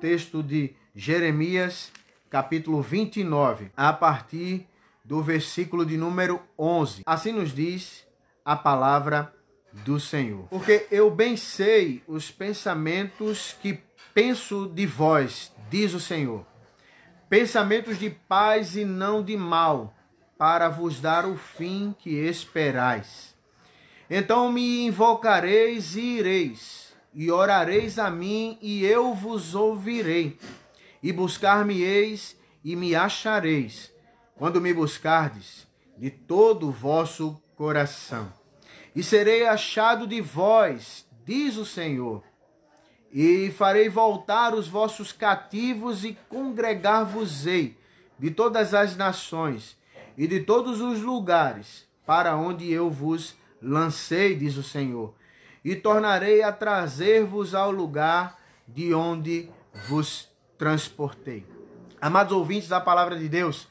texto de Jeremias, capítulo 29, a partir do versículo de número 11. Assim nos diz a palavra do Senhor. Porque eu bem sei os pensamentos que penso de vós, diz o Senhor. Pensamentos de paz e não de mal, para vos dar o fim que esperais. Então me invocareis e ireis, e orareis a mim, e eu vos ouvirei. E buscar-me-eis, e me achareis, quando me buscardes de todo o vosso coração. E serei achado de vós, diz o Senhor, e farei voltar os vossos cativos, e congregar-vos-ei de todas as nações, e de todos os lugares, para onde eu vos lancei, diz o Senhor, e tornarei a trazer-vos ao lugar de onde vos transportei. Amados ouvintes da palavra de Deus,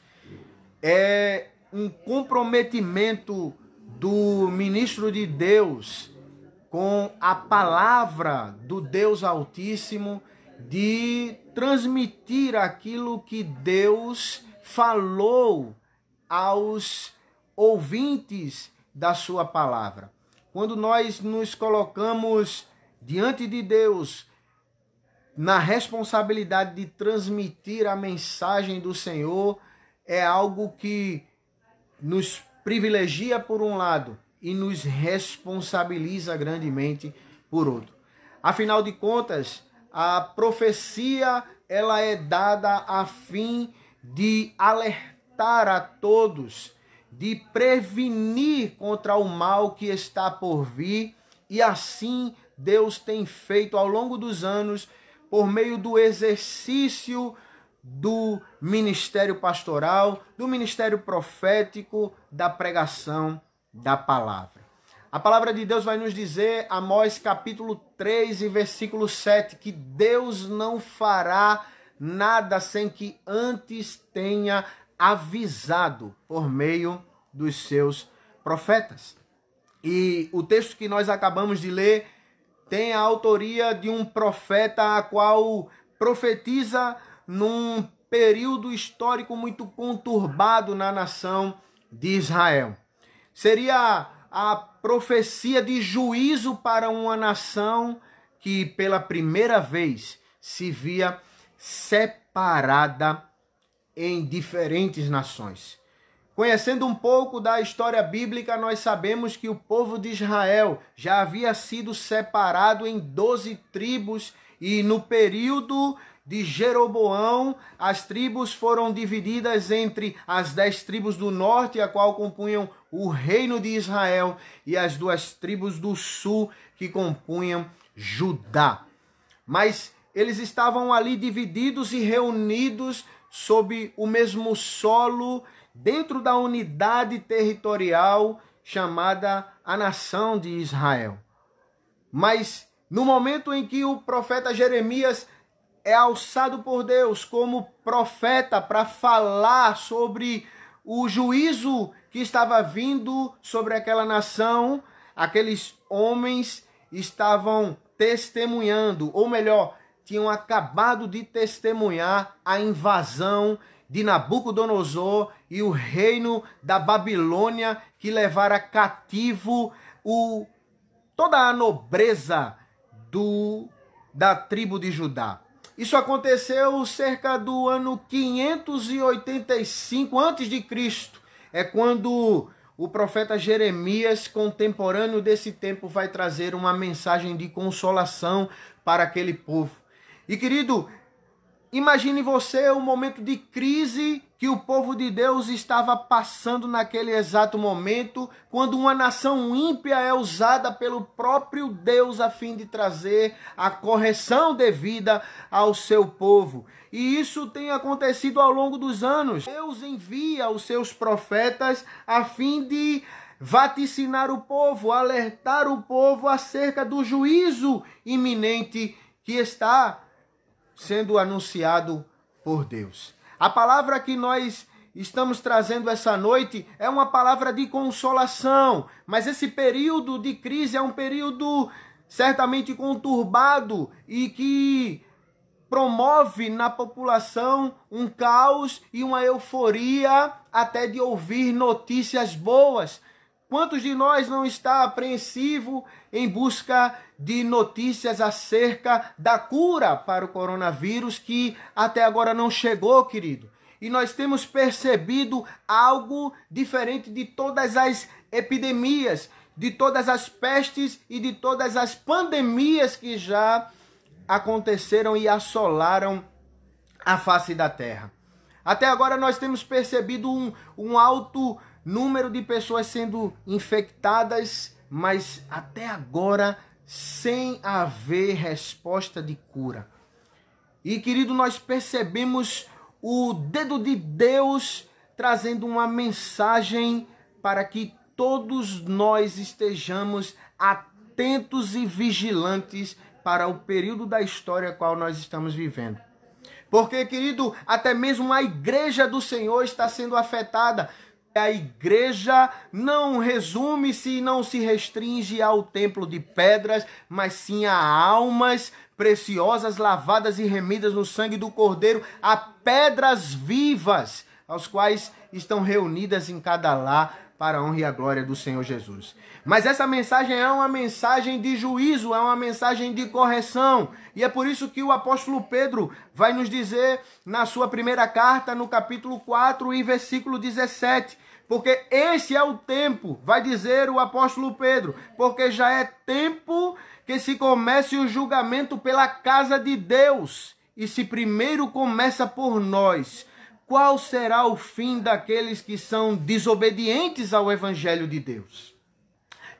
é um comprometimento do ministro de Deus com a palavra do Deus Altíssimo de transmitir aquilo que Deus falou aos ouvintes da sua palavra. Quando nós nos colocamos diante de Deus na responsabilidade de transmitir a mensagem do Senhor, é algo que nos privilegia por um lado e nos responsabiliza grandemente por outro. Afinal de contas, a profecia ela é dada a fim de alertar a todos, de prevenir contra o mal que está por vir, e assim Deus tem feito ao longo dos anos por meio do exercício do ministério pastoral, do ministério profético, da pregação da palavra. A palavra de Deus vai nos dizer, Amós capítulo 3 e versículo 7, que Deus não fará nada sem que antes tenha avisado por meio dos seus profetas. E o texto que nós acabamos de ler tem a autoria de um profeta a qual profetiza num período histórico muito conturbado na nação de Israel. Seria a profecia de juízo para uma nação que pela primeira vez se via separada em diferentes nações. Conhecendo um pouco da história bíblica, nós sabemos que o povo de Israel já havia sido separado em 12 tribos e no período de Jeroboão, as tribos foram divididas entre as 10 tribos do norte, a qual compunham o reino de Israel, e as 2 tribos do sul, que compunham Judá. Mas eles estavam ali divididos e reunidos sob o mesmo solo, dentro da unidade territorial chamada a nação de Israel. Mas no momento em que o profeta Jeremias é alçado por Deus como profeta para falar sobre o juízo que estava vindo sobre aquela nação, aqueles homens estavam testemunhando, ou melhor, tinham acabado de testemunhar a invasão de Nabucodonosor e o reino da Babilônia, que levara cativo toda a nobreza da tribo de Judá. Isso aconteceu cerca do ano 585 a.C. É quando o profeta Jeremias, contemporâneo desse tempo, vai trazer uma mensagem de consolação para aquele povo. E querido, imagine você o momento de crise que o povo de Deus estava passando naquele exato momento, quando uma nação ímpia é usada pelo próprio Deus a fim de trazer a correção devida ao seu povo. E isso tem acontecido ao longo dos anos. Deus envia os seus profetas a fim de vaticinar o povo, alertar o povo acerca do juízo iminente que está sendo anunciado por Deus. A palavra que nós estamos trazendo essa noite é uma palavra de consolação, mas esse período de crise é um período certamente conturbado e que promove na população um caos e uma euforia até de ouvir notícias boas. Quantos de nós não está apreensivo em busca de notícias acerca da cura para o coronavírus que até agora não chegou, querido? E nós temos percebido algo diferente de todas as epidemias, de todas as pestes e de todas as pandemias que já aconteceram e assolaram a face da terra. Até agora nós temos percebido um alto número de pessoas sendo infectadas, mas até agora sem haver resposta de cura. E, querido, nós percebemos o dedo de Deus trazendo uma mensagem para que todos nós estejamos atentos e vigilantes para o período da história qual nós estamos vivendo. Porque, querido, até mesmo a igreja do Senhor está sendo afetada. A igreja não resume-se e não se restringe ao templo de pedras, mas sim a almas preciosas, lavadas e remidas no sangue do Cordeiro, a pedras vivas, aos quais estão reunidas em cada lar para a honra e a glória do Senhor Jesus. Mas essa mensagem é uma mensagem de juízo, é uma mensagem de correção. E é por isso que o apóstolo Pedro vai nos dizer na sua primeira carta, no capítulo 4 e versículo 17. Porque esse é o tempo, vai dizer o apóstolo Pedro, porque já é tempo que se comece o julgamento pela casa de Deus. E se primeiro começa por nós, qual será o fim daqueles que são desobedientes ao Evangelho de Deus?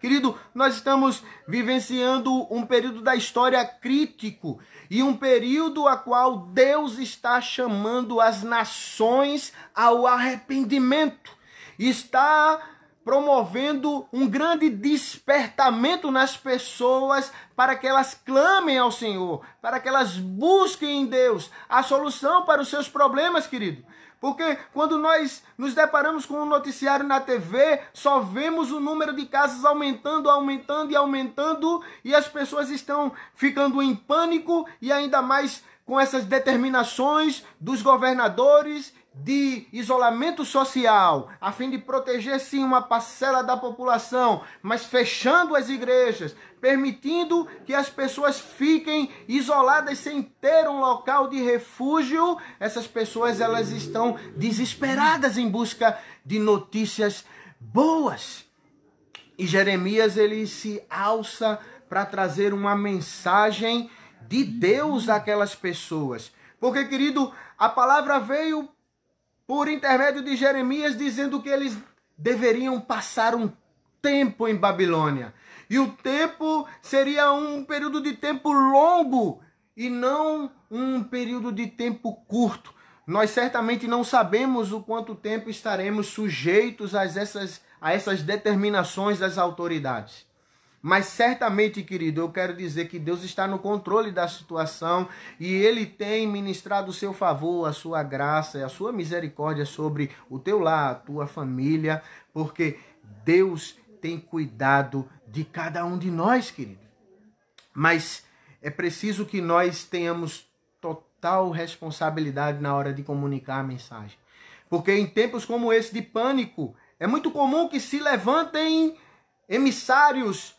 Querido, nós estamos vivenciando um período da história crítico e um período a qual Deus está chamando as nações ao arrependimento. Está promovendo um grande despertamento nas pessoas para que elas clamem ao Senhor, para que elas busquem em Deus a solução para os seus problemas, querido. Porque quando nós nos deparamos com um noticiário na TV, só vemos o número de casos aumentando, e as pessoas estão ficando em pânico, e ainda mais com essas determinações dos governadores de isolamento social, a fim de proteger sim uma parcela da população, mas fechando as igrejas, permitindo que as pessoas fiquem isoladas sem ter um local de refúgio. Essas pessoas, elas estão desesperadas em busca de notícias boas. E Jeremias, ele se alça para trazer uma mensagem de Deus àquelas pessoas. Porque, querido, a palavra veio por intermédio de Jeremias, dizendo que eles deveriam passar um tempo em Babilônia. E o tempo seria um período de tempo longo e não um período de tempo curto. Nós certamente não sabemos o quanto tempo estaremos sujeitos a essas determinações das autoridades. Mas certamente, querido, eu quero dizer que Deus está no controle da situação e Ele tem ministrado o seu favor, a sua graça e a sua misericórdia sobre o teu lar, a tua família, porque Deus tem cuidado de cada um de nós, querido. Mas é preciso que nós tenhamos total responsabilidade na hora de comunicar a mensagem. Porque em tempos como esse de pânico, é muito comum que se levantem emissários,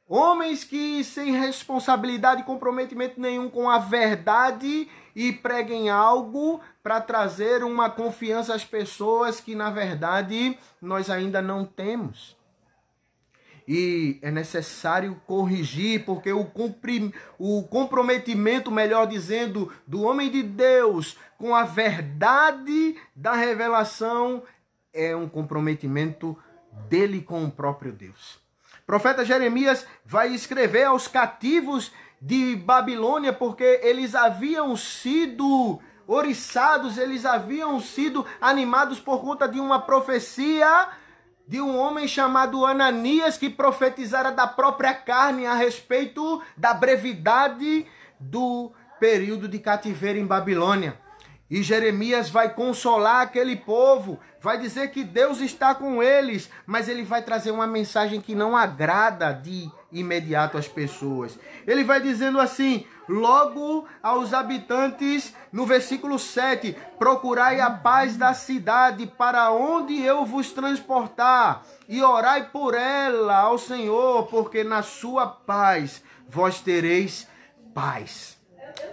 homens que sem responsabilidade e comprometimento nenhum com a verdade e preguem algo para trazer uma confiança às pessoas que na verdade nós ainda não temos. E é necessário corrigir, porque o comprometimento, melhor dizendo, do homem de Deus com a verdade da revelação é um comprometimento dele com o próprio Deus. O profeta Jeremias vai escrever aos cativos de Babilônia, porque eles haviam sido oriçados, eles haviam sido animados por conta de uma profecia de um homem chamado Ananias, que profetizara da própria carne a respeito da brevidade do período de cativeiro em Babilônia. E Jeremias vai consolar aquele povo, vai dizer que Deus está com eles, mas ele vai trazer uma mensagem que não agrada de imediato às pessoas. Ele vai dizendo assim: logo aos habitantes, no versículo 7, procurai a paz da cidade para onde eu vos transportar, e orai por ela ao Senhor, porque na sua paz vós tereis paz.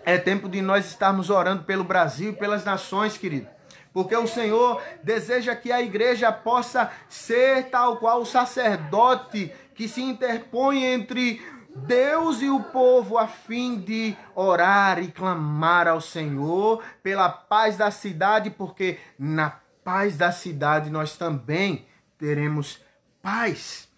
É tempo de nós estarmos orando pelo Brasil e pelas nações, querido. Porque o Senhor deseja que a igreja possa ser tal qual o sacerdote que se interpõe entre Deus e o povo, a fim de orar e clamar ao Senhor pela paz da cidade, porque na paz da cidade nós também teremos paz.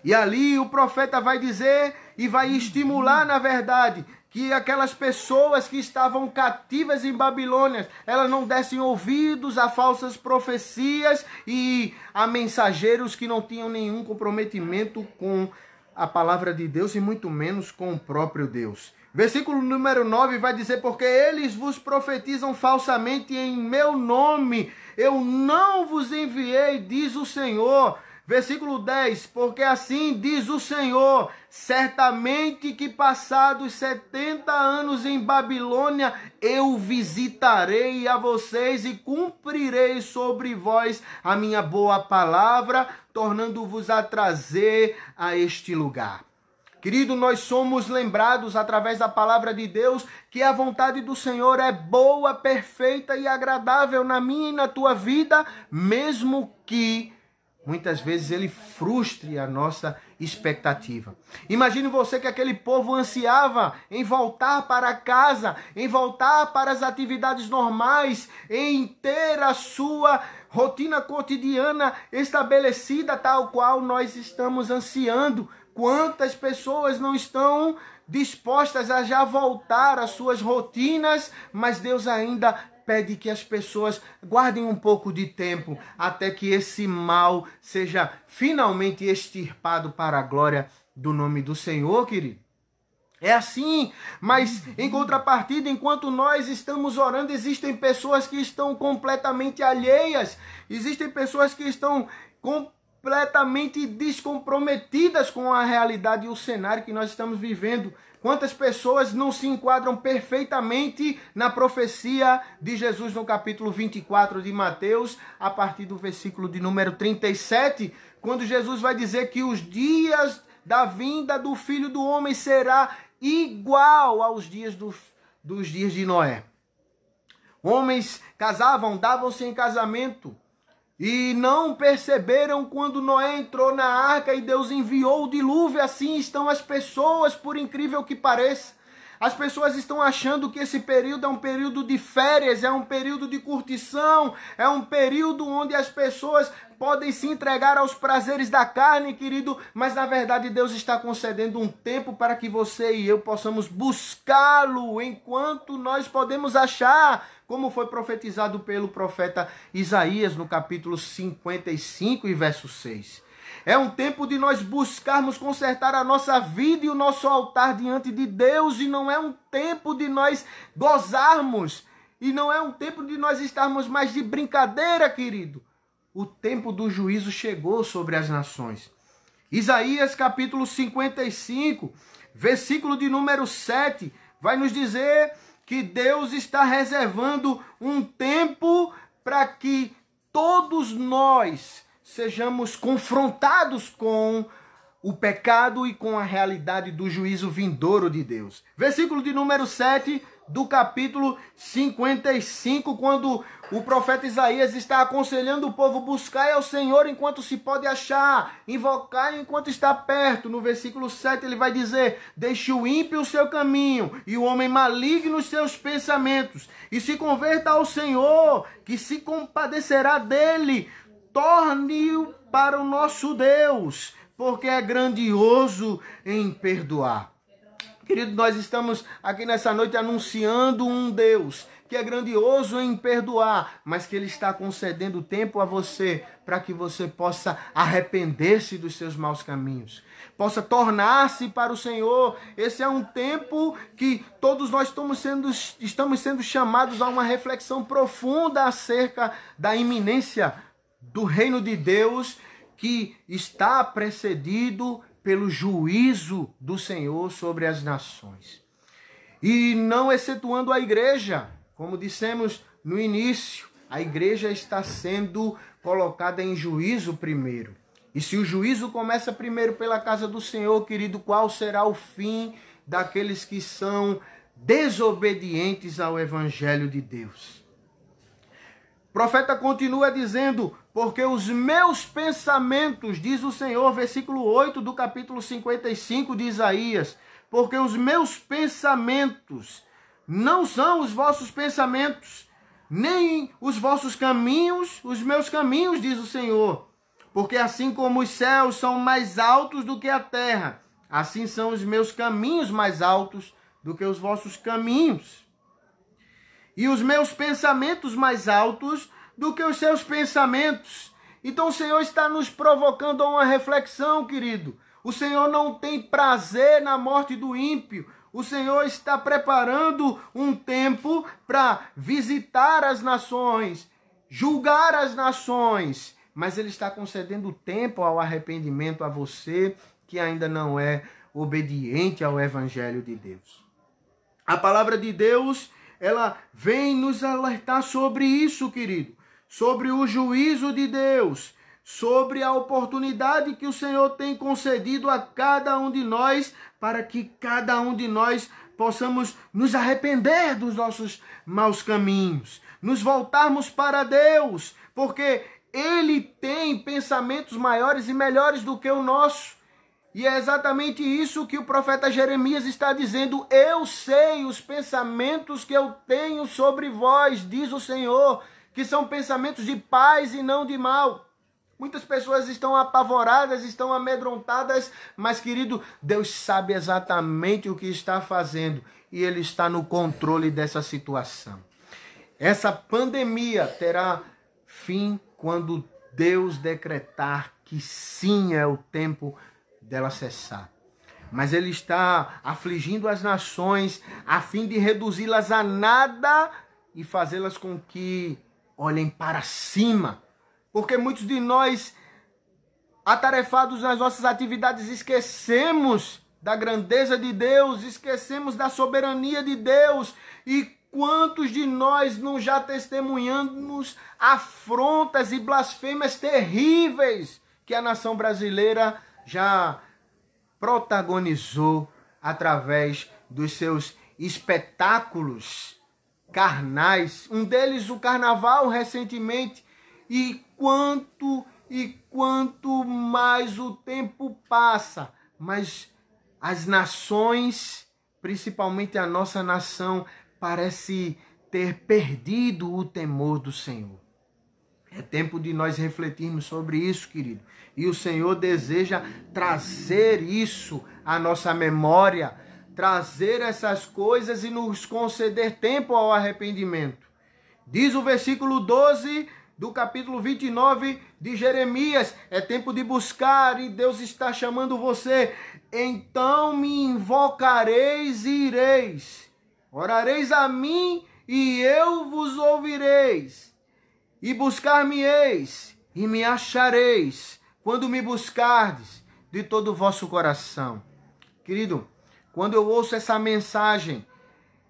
E ali o profeta vai dizer e vai estimular, na verdade, que aquelas pessoas que estavam cativas em Babilônia, elas não dessem ouvidos a falsas profecias e a mensageiros que não tinham nenhum comprometimento com a palavra de Deus e muito menos com o próprio Deus. Versículo número 9 vai dizer: porque eles vos profetizam falsamente em meu nome, eu não vos enviei, diz o Senhor. Versículo 10, porque assim diz o Senhor, certamente que passados 70 anos em Babilônia, eu visitarei a vocês e cumprirei sobre vós a minha boa palavra, tornando-vos a trazer a este lugar. Querido, nós somos lembrados através da palavra de Deus que a vontade do Senhor é boa, perfeita e agradável na minha e na tua vida, mesmo que muitas vezes ele frustre a nossa expectativa. Imagine você que aquele povo ansiava em voltar para casa, em voltar para as atividades normais, em ter a sua rotina cotidiana estabelecida, tal qual nós estamos ansiando. Quantas pessoas não estão dispostas a já voltar às suas rotinas, mas Deus ainda pede que as pessoas guardem um pouco de tempo até que esse mal seja finalmente extirpado para a glória do nome do Senhor, querido. É assim, mas em contrapartida, enquanto nós estamos orando, existem pessoas que estão completamente alheias, existem pessoas que estão completamente descomprometidas com a realidade e o cenário que nós estamos vivendo. Quantas pessoas não se enquadram perfeitamente na profecia de Jesus no capítulo 24 de Mateus, a partir do versículo de número 37, quando Jesus vai dizer que os dias da vinda do Filho do Homem será igual aos dias dos dias de Noé. Homens casavam, davam-se em casamento, e não perceberam quando Noé entrou na arca e Deus enviou o dilúvio. Assim estão as pessoas, por incrível que pareça. As pessoas estão achando que esse período é um período de férias, é um período de curtição, é um período onde as pessoas podem se entregar aos prazeres da carne, querido, mas na verdade Deus está concedendo um tempo para que você e eu possamos buscá-lo enquanto nós podemos achar, como foi profetizado pelo profeta Isaías no capítulo 55 e verso 6. É um tempo de nós buscarmos consertar a nossa vida e o nosso altar diante de Deus, e não é um tempo de nós gozarmos, e não é um tempo de nós estarmos mais de brincadeira, querido. O tempo do juízo chegou sobre as nações. Isaías capítulo 55, versículo de número 7, vai nos dizer que Deus está reservando um tempo para que todos nós sejamos confrontados com o pecado e com a realidade do juízo vindouro de Deus. Versículo de número 7 do capítulo 55, quando o profeta Isaías está aconselhando o povo: buscai ao Senhor enquanto se pode achar, invocai enquanto está perto. No versículo 7 ele vai dizer: deixe o ímpio o seu caminho e o homem maligno os seus pensamentos, e se converta ao Senhor, que se compadecerá dele. Torne-o para o nosso Deus, porque é grandioso em perdoar. Querido, nós estamos aqui nessa noite anunciando um Deus que é grandioso em perdoar, mas que Ele está concedendo tempo a você para que você possa arrepender-se dos seus maus caminhos, possa tornar-se para o Senhor. Esse é um tempo que todos nós estamos sendo chamados a uma reflexão profunda acerca da iminência do reino de Deus, que está precedido pelo juízo do Senhor sobre as nações. E não excetuando a igreja, como dissemos no início, a igreja está sendo colocada em juízo primeiro. E se o juízo começa primeiro pela casa do Senhor, querido, qual será o fim daqueles que são desobedientes ao Evangelho de Deus? O profeta continua dizendo: porque os meus pensamentos, diz o Senhor, versículo 8 do capítulo 55 de Isaías, porque os meus pensamentos não são os vossos pensamentos, nem os vossos caminhos, os meus caminhos, diz o Senhor. Porque assim como os céus são mais altos do que a terra, assim são os meus caminhos mais altos do que os vossos caminhos. E os meus pensamentos mais altos do que os seus pensamentos. Então o Senhor está nos provocando a uma reflexão, querido. O Senhor não tem prazer na morte do ímpio. O Senhor está preparando um tempo para visitar as nações, julgar as nações. Mas Ele está concedendo tempo ao arrependimento a você que ainda não é obediente ao Evangelho de Deus. A palavra de Deus, ela vem nos alertar sobre isso, querido. Sobre o juízo de Deus, sobre a oportunidade que o Senhor tem concedido a cada um de nós, para que cada um de nós possamos nos arrepender dos nossos maus caminhos, nos voltarmos para Deus, porque Ele tem pensamentos maiores e melhores do que o nosso. E é exatamente isso que o profeta Jeremias está dizendo: eu sei os pensamentos que eu tenho sobre vós, diz o Senhor, que são pensamentos de paz e não de mal. Muitas pessoas estão apavoradas, estão amedrontadas, mas, querido, Deus sabe exatamente o que está fazendo e Ele está no controle dessa situação. Essa pandemia terá fim quando Deus decretar que sim, é o tempo dela cessar. Mas Ele está afligindo as nações a fim de reduzi-las a nada e fazê-las com que olhem para cima, porque muitos de nós, atarefados nas nossas atividades, esquecemos da grandeza de Deus, esquecemos da soberania de Deus. E quantos de nós não já testemunhamos afrontas e blasfêmias terríveis que a nação brasileira já protagonizou através dos seus espetáculos carnais, um deles o carnaval recentemente. E quanto mais o tempo passa, mas as nações, principalmente a nossa nação, parece ter perdido o temor do Senhor. É tempo de nós refletirmos sobre isso, querido. E o Senhor deseja trazer isso à nossa memória, trazer essas coisas e nos conceder tempo ao arrependimento. Diz o versículo 12 do capítulo 29 de Jeremias: é tempo de buscar e Deus está chamando você. Então me invocareis e ireis, orareis a mim e eu vos ouvireis, e buscar-me-eis e me achareis, quando me buscardes de todo o vosso coração. Querido, quando eu ouço essa mensagem,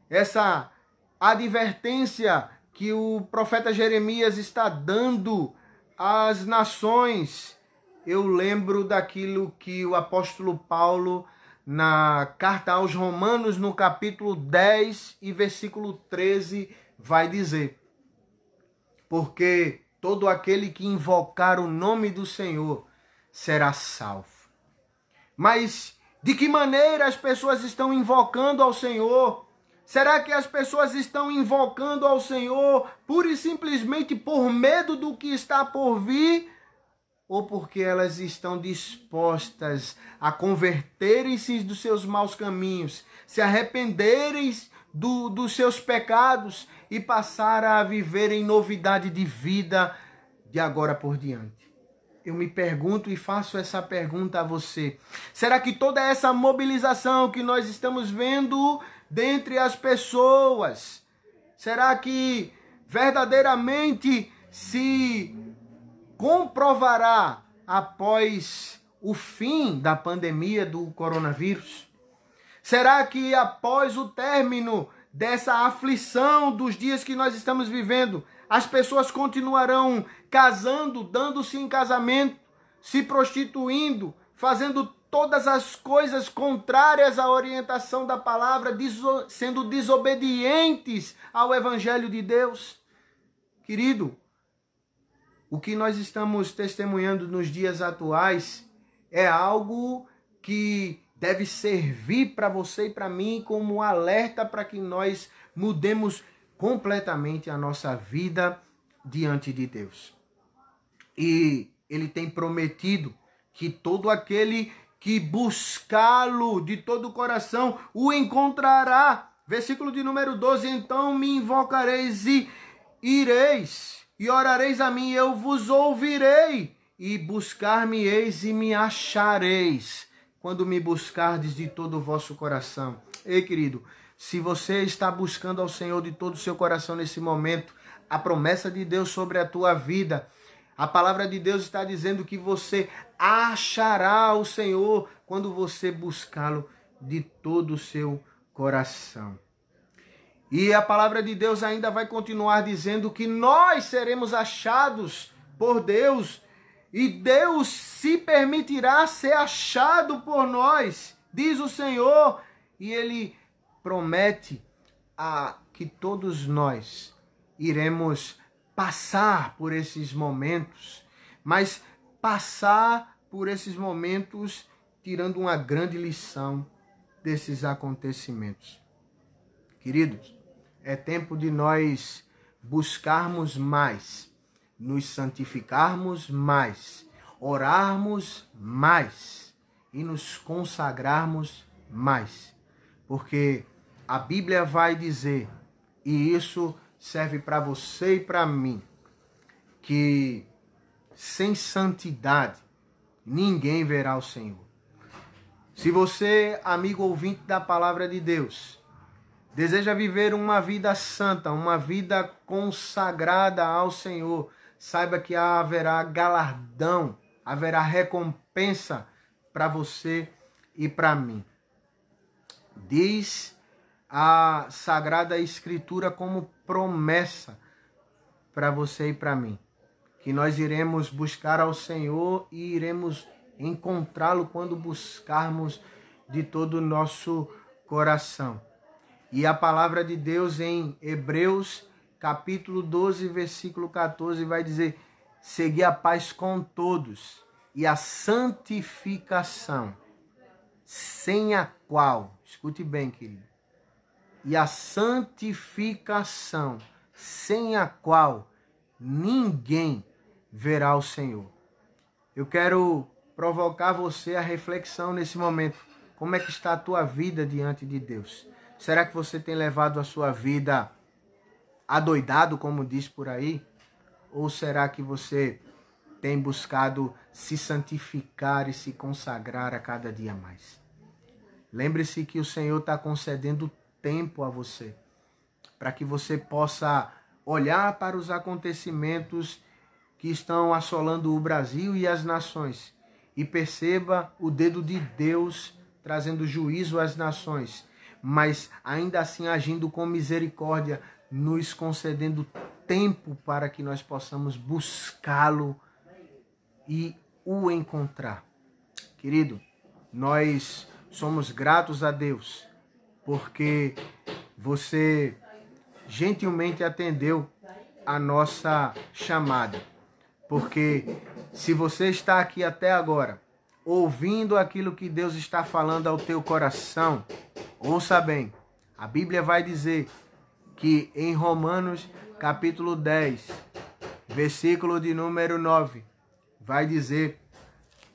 essa advertência que o profeta Jeremias está dando às nações, eu lembro daquilo que o apóstolo Paulo, na carta aos Romanos, no capítulo 10 e versículo 13, vai dizer: porque todo aquele que invocar o nome do Senhor será salvo. Mas de que maneira as pessoas estão invocando ao Senhor? Será que as pessoas estão invocando ao Senhor pura e simplesmente por medo do que está por vir? Ou porque elas estão dispostas a converterem-se dos seus maus caminhos, se arrependerem dos seus pecados e passar a viver em novidade de vida de agora por diante. Eu me pergunto e faço essa pergunta a você. Será que toda essa mobilização que nós estamos vendo dentre as pessoas, será que verdadeiramente se comprovará após o fim da pandemia do coronavírus? Será que após o término dessa aflição dos dias que nós estamos vivendo, as pessoas continuarão casando, dando-se em casamento, se prostituindo, fazendo todas as coisas contrárias à orientação da palavra, sendo desobedientes ao Evangelho de Deus? Querido, o que nós estamos testemunhando nos dias atuais é algo que deve servir para você e para mim como um alerta para que nós mudemos completamente a nossa vida diante de Deus. E Ele tem prometido que todo aquele que buscá-lo de todo o coração o encontrará. Versículo de número 12, então me invocareis e ireis, e orareis a mim, eu vos ouvirei, e buscar-me-eis e me achareis, quando me buscardes de todo o vosso coração. Ei, querido, se você está buscando ao Senhor de todo o seu coração nesse momento, a promessa de Deus sobre a tua vida, a palavra de Deus está dizendo que você achará o Senhor quando você buscá-lo de todo o seu coração. E a palavra de Deus ainda vai continuar dizendo que nós seremos achados por Deus e Deus se permitirá ser achado por nós, diz o Senhor, e Ele promete que todos nós iremos passar por esses momentos, mas passar por esses momentos tirando uma grande lição desses acontecimentos. Queridos, é tempo de nós buscarmos mais, nos santificarmos mais, orarmos mais e nos consagrarmos mais. Porque a Bíblia vai dizer, e isso serve para você e para mim, que sem santidade ninguém verá o Senhor. Se você, amigo ouvinte da palavra de Deus, deseja viver uma vida santa, uma vida consagrada ao Senhor, saiba que haverá galardão, haverá recompensa para você e para mim. Diz a Sagrada Escritura como promessa para você e para mim, que nós iremos buscar ao Senhor e iremos encontrá-lo quando buscarmos de todo o nosso coração. E a palavra de Deus em Hebreus, capítulo 12, versículo 14, vai dizer: segui a paz com todos e a santificação, sem a qual, escute bem, querido, e a santificação, sem a qual ninguém verá o Senhor. Eu quero provocar você a reflexão nesse momento. Como é que está a tua vida diante de Deus? Será que você tem levado a sua vida adoidado, como diz por aí? Ou será que você tem buscado se santificar e se consagrar a cada dia mais? Lembre-se que o Senhor está concedendo tempo a você, para que você possa olhar para os acontecimentos que estão assolando o Brasil e as nações e perceba o dedo de Deus trazendo juízo às nações, mas ainda assim agindo com misericórdia, nos concedendo tempo para que nós possamos buscá-lo e o encontrar. Querido, nós somos gratos a Deus porque você gentilmente atendeu a nossa chamada. Porque se você está aqui até agora, ouvindo aquilo que Deus está falando ao teu coração, ouça bem, a Bíblia vai dizer que em Romanos capítulo 10, versículo de número 9, vai dizer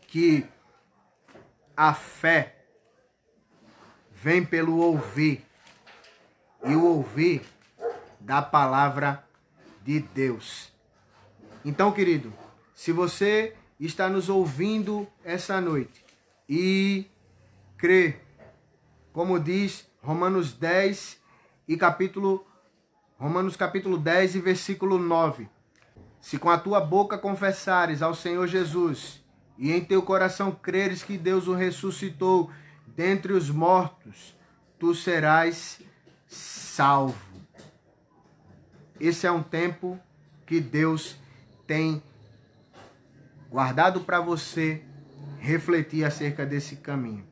que a fé vem pelo ouvir, e o ouvir da palavra de Deus. Então, querido, se você está nos ouvindo essa noite e crê, como diz Romanos capítulo 10 e versículo 9. Se com a tua boca confessares ao Senhor Jesus e em teu coração creres que Deus o ressuscitou dentre os mortos, tu serás salvo. Esse é um tempo que Deus tem guardado para você refletir acerca desse caminho.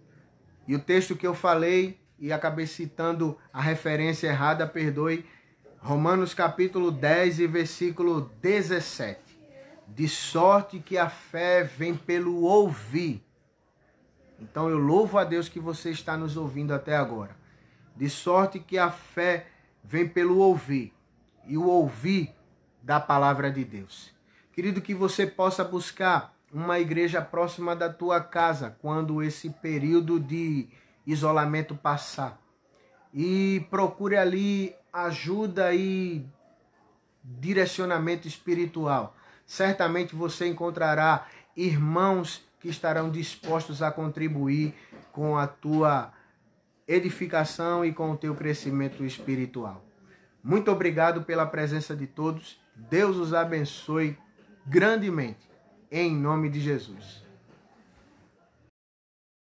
E o texto que eu falei e acabei citando a referência errada, perdoe, Romanos capítulo 10 e versículo 17. De sorte que a fé vem pelo ouvir. Então eu louvo a Deus que você está nos ouvindo até agora. De sorte que a fé vem pelo ouvir. E o ouvir da palavra de Deus. Querido, que você possa buscar uma igreja próxima da tua casa quando esse período de isolamento passar. E procure ali ajuda e direcionamento espiritual. Certamente você encontrará irmãos que estarão dispostos a contribuir com a tua edificação e com o teu crescimento espiritual. Muito obrigado pela presença de todos. Deus os abençoe grandemente. Em nome de Jesus.